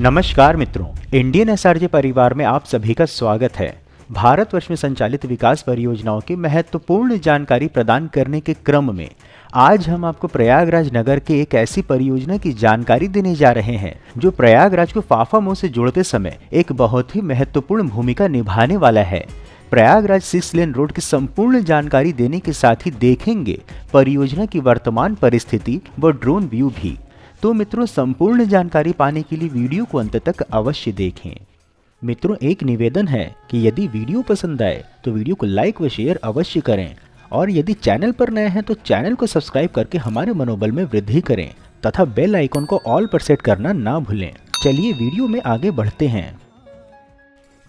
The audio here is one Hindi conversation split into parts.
नमस्कार मित्रों, इंडियन एसआरजे परिवार में आप सभी का स्वागत है। भारतवर्ष में संचालित विकास परियोजनाओं की महत्वपूर्ण जानकारी प्रदान करने के क्रम में आज हम आपको प्रयागराज नगर के एक ऐसी परियोजना की जानकारी देने जा रहे हैं जो प्रयागराज को फाफा से जोड़ते समय एक बहुत ही महत्वपूर्ण भूमिका निभाने वाला है। प्रयागराज 6 लेन रोड की संपूर्ण जानकारी देने के साथ ही देखेंगे परियोजना की वर्तमान परिस्थिति व ड्रोन व्यू भी। तो मित्रों, संपूर्ण जानकारी पाने के लिए वीडियो को अंत तक अवश्य देखें। मित्रों, एक निवेदन है कि यदि वीडियो पसंद आए तो वीडियो को लाइक व शेयर अवश्य करें और यदि चैनल पर नए हैं तो चैनल को सब्सक्राइब करके हमारे मनोबल में वृद्धि करें तथा बेल आइकन को ऑल पर सेट करना ना भूलें। चलिए वीडियो में आगे बढ़ते हैं।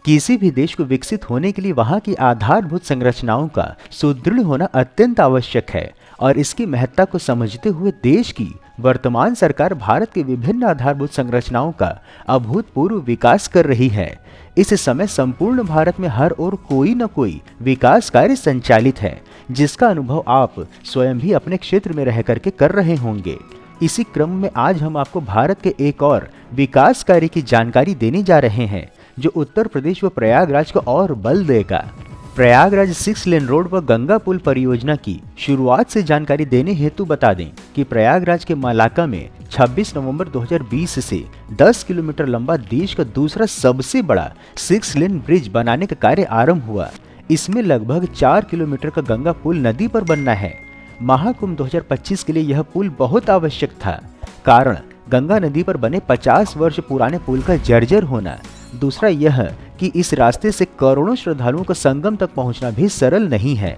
किसी भी देश को विकसित होने के लिए वहां की आधारभूत संरचनाओं का सुदृढ़ होना अत्यंत आवश्यक है और इसकी महत्ता को समझते हुए देश की वर्तमान सरकार भारत की विभिन्न आधारभूत संरचनाओं का अभूतपूर्व विकास कर रही है। इस समय संपूर्ण भारत में हर ओर कोई न कोई विकास कार्य संचालित है, जिसका अनुभव आप स्वयं भी अपने क्षेत्र में रह करके कर रहे होंगे। इसी क्रम में आज हम आपको भारत के एक और विकास कार्य की जानकारी देने जा रहे हैं जो उत्तर प्रदेश व प्रयागराज को और बल देगा। प्रयागराज 6 लेन रोड व गंगा पुल परियोजना की शुरुआत से जानकारी देने हेतु बता दें कि प्रयागराज के मलाका में 26 नवंबर 2020 से 10 किलोमीटर लंबा देश का दूसरा सबसे बड़ा 6 लेन ब्रिज बनाने का कार्य आरंभ हुआ। इसमें लगभग 4 किलोमीटर का गंगा पुल नदी पर बनना है। महाकुंभ 2025 के लिए यह पुल बहुत आवश्यक था, कारण गंगा नदी पर बने 50 वर्ष पुराने पुल का जर्जर होना। दूसरा यह कि इस रास्ते से करोड़ों श्रद्धालुओं का संगम तक पहुंचना भी सरल नहीं है।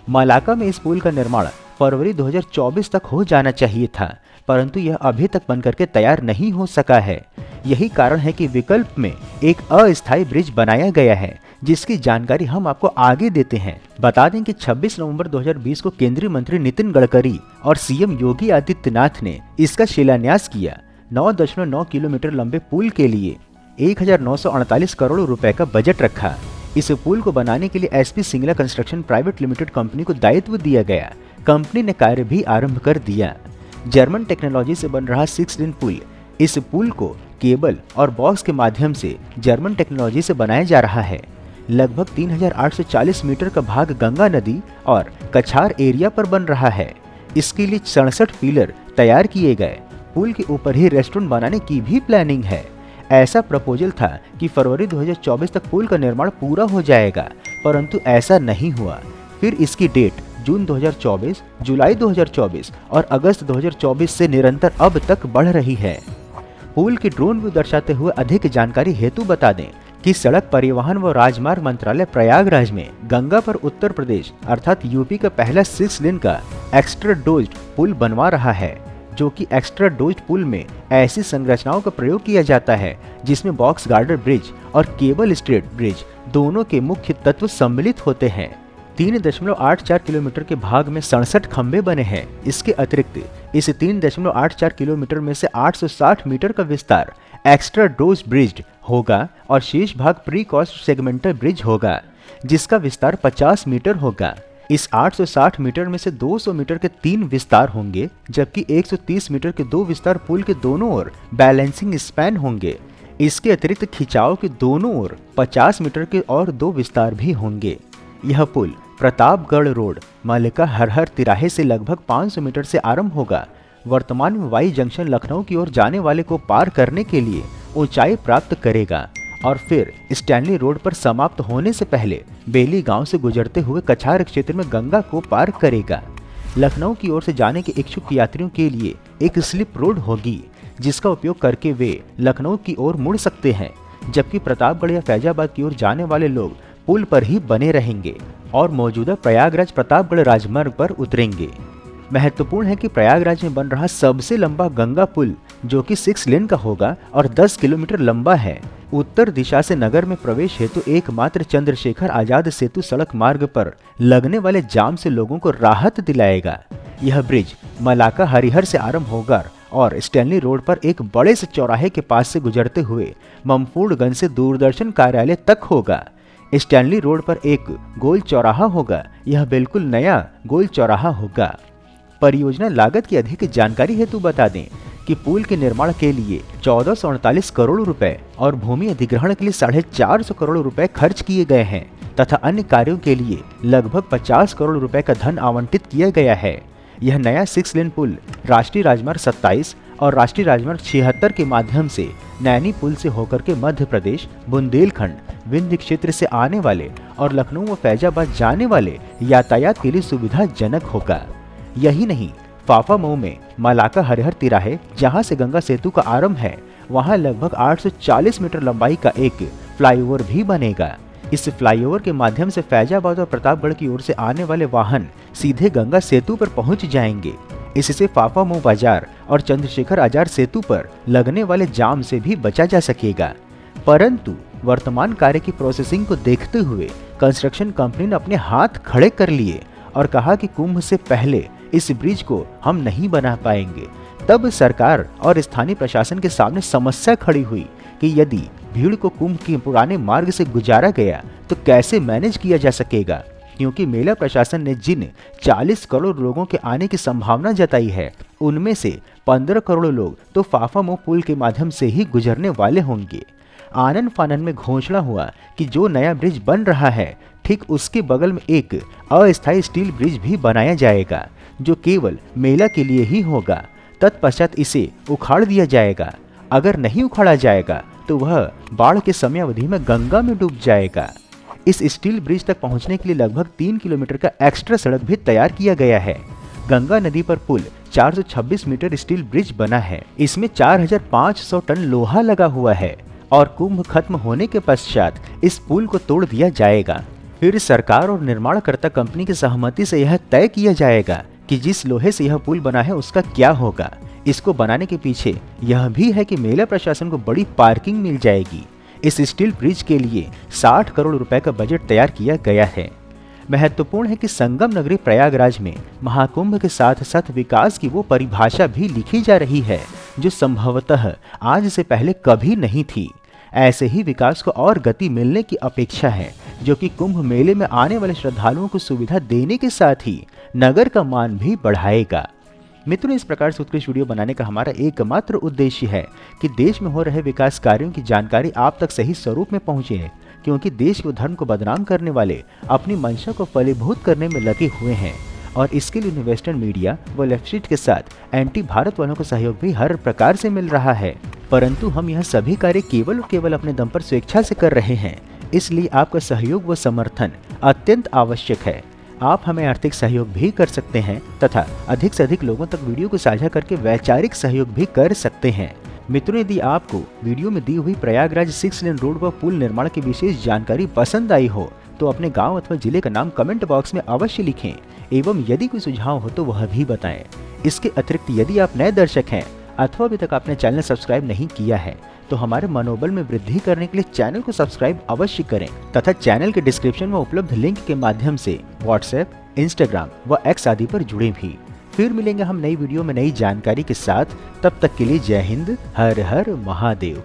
मलाका में इस पुल का निर्माण फरवरी 2024 तक हो जाना चाहिए था, परंतु यह अभी तक बनकर के तैयार नहीं हो सका है। यही कारण है कि विकल्प में एक अस्थायी ब्रिज बनाया गया है, जिसकी जानकारी हम आपको आगे देते हैं। बता दें कि 26 नवंबर 2020 को केंद्रीय मंत्री नितिन गडकरी और सीएम योगी आदित्यनाथ ने इसका शिलान्यास किया। 9.9 किलोमीटर लंबे पुल के लिए 1948 करोड़ रुपए का बजट रखा। इस पुल को बनाने के लिए SP Singla construction private limited company को दायित्व दिया गया। कंपनी ने कार्य भी आरंभ कर दिया। जर्मन टेक्नोलॉजी से बन रहा 6 लेन पुल, इस पुल को केबल और बॉक्स के माध्यम से जर्मन टेक्नोलॉजी से बनाया जा रहा है। लगभग 3840 मीटर का भाग गंगा नदी और कछार एरिया पर बन रहा है। इसके लिए 67 पिलर तैयार किए गए। पुल के ऊपर ही रेस्टोरेंट बनाने की भी प्लानिंग है। ऐसा प्रपोजल था कि फरवरी 2024 तक पुल का निर्माण पूरा हो जाएगा, परंतु ऐसा नहीं हुआ। फिर इसकी डेट जून 2024, जुलाई 2024 और अगस्त 2024 से निरंतर अब तक बढ़ रही है। पुल की ड्रोन व्यू दर्शाते हुए अधिक जानकारी हेतु बता दें कि सड़क परिवहन व राजमार्ग मंत्रालय प्रयागराज में गंगा पर उत्तर प्रदेश अर्थात यूपी का पहला 6 लेन का एक्स्ट्रा डोज्ड पुल बनवा रहा है, जो कि एक्स्ट्रा डोज्ड पुल में ऐसी संरचनाओं का प्रयोग किया जाता है जिसमें बॉक्स गार्डर ब्रिज और केबल स्ट्रेट ब्रिज दोनों के मुख्य तत्व सम्मिलित होते हैं। 3.84 किलोमीटर के भाग में 67 खंभे बने हैं। इसके अतिरिक्त इस 3.84 किलोमीटर में से 860 मीटर का विस्तार एक्स्ट्रा डोज्ड ब्रिज होगा और शेष भाग प्री कॉस्ट सेगमेंटल ब्रिज होगा, जिसका विस्तार 50 मीटर होगा। इस 860 मीटर में से 200 मीटर के 3 विस्तार होंगे, जबकि 130 मीटर के 2 विस्तार पुल के दोनों ओर बैलेंसिंग स्पैन होंगे। इसके अतिरिक्त खिंचाव के दोनों ओर 50 मीटर के और 2 विस्तार भी होंगे। यह पुल प्रतापगढ़ रोड मलिका हरहर तिराहे से लगभग 500 मीटर से आरंभ होगा। वर्तमान में वाई जंक्शन लखनऊ की ओर जाने वाले को पार करने के लिए ऊंचाई प्राप्त करेगा और फिर स्टैनली रोड पर समाप्त होने से पहले बेली गांव से गुजरते हुए कछार क्षेत्र में गंगा को पार करेगा। लखनऊ की ओर से जाने के इच्छुक यात्रियों के लिए एक स्लिप रोड होगी, जिसका उपयोग करके वे लखनऊ की ओर मुड़ सकते हैं, जबकि प्रतापगढ़ या फैजाबाद की ओर जाने वाले लोग पुल पर ही बने रहेंगे और मौजूदा प्रयागराज प्रतापगढ़ राजमार्ग पर उतरेंगे। महत्वपूर्ण है कि प्रयागराज में बन रहा सबसे लंबा गंगा पुल, जो कि 6 लेन का होगा और 10 किलोमीटर लंबा है, उत्तर दिशा से नगर में प्रवेश हेतु एकमात्र चंद्रशेखर आजाद सेतु सड़क मार्ग पर लगने वाले जाम से लोगों को राहत दिलाएगा। यह ब्रिज मलाका हरिहर से आरंभ होगा और स्टैनली रोड पर एक बड़े से चौराहे के पास से गुजरते हुए ममफूडगंज से दूरदर्शन कार्यालय तक होगा। स्टैनली रोड पर एक गोल चौराहा होगा। यह बिल्कुल नया गोल चौराहा होगा। परियोजना लागत की अधिक जानकारी हेतु बता दें कि पुल के निर्माण के लिए 1448 करोड़ रुपए और भूमि अधिग्रहण के लिए 450 करोड़ रुपए खर्च किए गए हैं तथा अन्य कार्यों के लिए लगभग 50 करोड़ रुपए का धन आवंटित किया गया है। यह नया 6 लेन पुल राष्ट्रीय राजमार्ग 27 और राष्ट्रीय राजमार्ग 76 के माध्यम से नैनी पुल से होकर के मध्य प्रदेश, बुंदेलखंड, विंध्य क्षेत्र से आने वाले और लखनऊ व फैजाबाद जाने वाले यातायात के लिए सुविधाजनक होगा। यही नहीं, फाफा मऊ में मलाका हरिहर तिराहे, जहां से गंगा सेतु का आरंभ है, वहां लगभग 840 मीटर लंबाई का एक फ्लाईओवर भी बनेगा। इस फ्लाईओवर के माध्यम से फैजाबाद और प्रतापगढ़ की ओर से आने वाले वाहन सीधे गंगा सेतु पर पहुंच जाएंगे। इससे फाफा मऊ बाजार और चंद्रशेखर आजाद सेतु पर लगने वाले जाम से भी बचा जा सकेगा। परंतु वर्तमान कार्य की प्रोसेसिंग को देखते हुए कंस्ट्रक्शन कंपनी ने अपने हाथ खड़े कर लिए और कहा कि कुंभ से पहले इस ब्रिज को हम नहीं बना पाएंगे। तब सरकार और स्थानीय प्रशासन के सामने समस्या खड़ी हुई कि यदि भीड़ को कुंभ के पुराने मार्ग से गुजारा गया तो कैसे मैनेज किया जा सकेगा, क्योंकि मेला प्रशासन ने जिन 40 करोड़ लोगों के आने की संभावना जताई है, उनमें से 15 करोड़ लोग तो फाफा मऊ पुल के माध्यम से ही गुजरने वाले होंगे। आनन फानन में घोषणा हुआ कि जो नया ब्रिज बन रहा है, ठीक उसके बगल में एक अस्थायी स्टील ब्रिज भी बनाया जाएगा, जो केवल मेला के लिए ही होगा। तत्पश्चात इसे उखाड़ दिया जाएगा। अगर नहीं उखाड़ा जाएगा तो वह बाढ़ के समयावधि में गंगा में डूब जाएगा। इस स्टील ब्रिज तक पहुंचने के लिए लगभग 3 किलोमीटर का एक्स्ट्रा सड़क भी तैयार किया गया है। गंगा नदी पर पुल 426 मीटर स्टील ब्रिज बना है। इसमें 4500 टन लोहा लगा हुआ है और कुंभ खत्म होने के पश्चात इस पुल को तोड़ दिया जाएगा। फिर सरकार और निर्माणकर्ता कंपनी की सहमति से यह तय किया जाएगा कि जिस लोहे से यह पुल बना है उसका क्या होगा। इसको बनाने के पीछे यह भी है कि मेला प्रशासन को बड़ी पार्किंग मिल जाएगी। इस स्टील ब्रिज के लिए 60 करोड़ रुपए का बजट तैयार किया गया है। महत्वपूर्ण है कि संगम नगरी प्रयागराज में महाकुंभ के साथ साथ विकास की वो परिभाषा भी लिखी जा रही है जो संभवतः आज से पहले कभी नहीं थी। ऐसे ही विकास को और गति मिलने की अपेक्षा है, जो कि कुंभ मेले में आने वाले श्रद्धालुओं को सुविधा देने के साथ ही नगर का मान भी बढ़ाएगा। मित्रों, इस प्रकार से उत्कृष्ट वीडियो बनाने का हमारा एकमात्र उद्देश्य है कि देश में हो रहे विकास कार्यों की जानकारी आप तक सही स्वरूप में पहुंचे, क्योंकि देश के धर्म को बदनाम करने वाले अपनी मंशा को फलीभूत करने में लगे हुए हैं और इसके लिए वेस्टर्न मीडिया व लेफ्टिस्ट के साथ एंटी भारत वालों को सहयोग भी हर प्रकार से मिल रहा है। परंतु हम यह सभी कार्य केवल और केवल अपने दम पर स्वेच्छा से कर रहे हैं, इसलिए आपका सहयोग व समर्थन अत्यंत आवश्यक है। आप हमें आर्थिक सहयोग भी कर सकते हैं तथा अधिक से अधिक लोगों तक वीडियो को साझा करके वैचारिक सहयोग भी कर सकते हैं। मित्रों, यदि आपको वीडियो में दी हुई प्रयागराज 6 लेन रोड व पुल निर्माण की विशेष जानकारी पसंद आई हो तो अपने गांव अथवा जिले का नाम कमेंट बॉक्स में अवश्य लिखें एवं यदि कोई सुझाव हो तो वह भी बताएं। इसके अतिरिक्त यदि आप नए दर्शक हैं अथवा अभी तक आपने चैनल सब्सक्राइब नहीं किया है तो हमारे मनोबल में वृद्धि करने के लिए चैनल को सब्सक्राइब अवश्य करें तथा चैनल के डिस्क्रिप्शन में उपलब्ध लिंक के माध्यम से व्हाट्सएप, इंस्टाग्राम व एक्स आदि पर जुड़े भी। फिर मिलेंगे हम नई वीडियो में नई जानकारी के साथ। तब तक के लिए जय हिंद, हर हर महादेव।